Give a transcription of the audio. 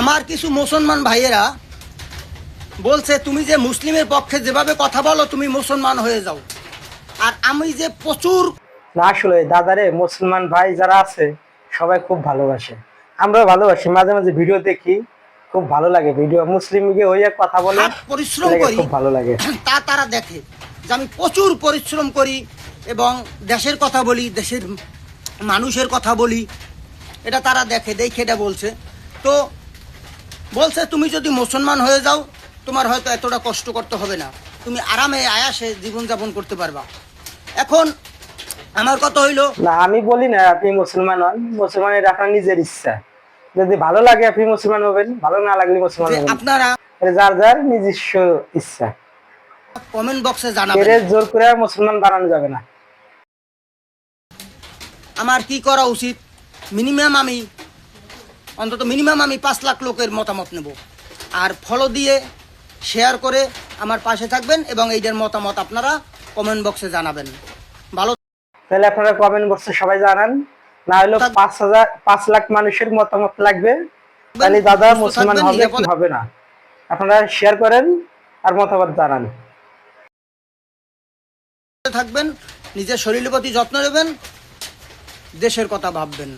আমার কিছু মুসলমান ভাইয়েরা বলছে তুমি যে মুসলিমের পক্ষে যেভাবে কথা বলো তুমি মুসলমান হয়ে যাও। আর আমি যে প্রচুর না আসলে দাদারে মুসলমান ভাই যারা আছে সবাই খুব ভালোবাসে, আমরাও ভালোবাসি, মাঝে মাঝে ভিডিও দেখি, খুব ভালো লাগে ভিডিও মুসলিমকে হইয়া কথা বলে, পরিশ্রম এটাকে করি খুব ভালো লাগে। তা তারা দেখে যে আমি প্রচুর পরিশ্রম করি এবং দেশের কথা বলি, দেশের মানুষের কথা বলি, এটা তারা দেখে এটা বলছে। তো বলছে তুমি যদি মুসলমান হয়ে যাও তোমার হয়তো এতটা কষ্ট করতে হবে না, তুমি আরামে আয়াসে জীবনযাপন করতে পারবা। এখন আমার কথা হইলো, না আমি বলি না আপনি মুসলমান হন, মুসলমানের আপনার নিজের ইচ্ছা, যদি ভালো লাগে আপনি মুসলমান হবেন, ভালো না লাগলে মুসলমান যে হবেন, আপনারা এটা যার যার নিজস্ব ইচ্ছা, কমেন্ট বক্সে এর জানাবেন জোর করে মুসলমান বানানো যাবে না। আমার কি করা উচিত। অন্তত মিনিমাম আমি 5 লাখ লোকের মতামত নেব। আর ফলো দিয়ে শেয়ার করে আমার পাশে থাকবেন এবং এইটার মতামত আপনারা কমেন্ট বক্সে জানাবেন। ভালো তাহলে আপনারা কমেন্ট বক্সে সবাই জানান, না হলে 5 লাখ মানুষের মতামত লাগবে, তাহলে দাদা সুস্থ মুসলমান থাকবেন, হবে কি নিরাপদে হবে না আপনারা শেয়ার করেন আর মতামত জানান। থাকবেন, নিজের শরীরের প্রতি যত্ন নেবেন, দেশের কথা ভাববেন।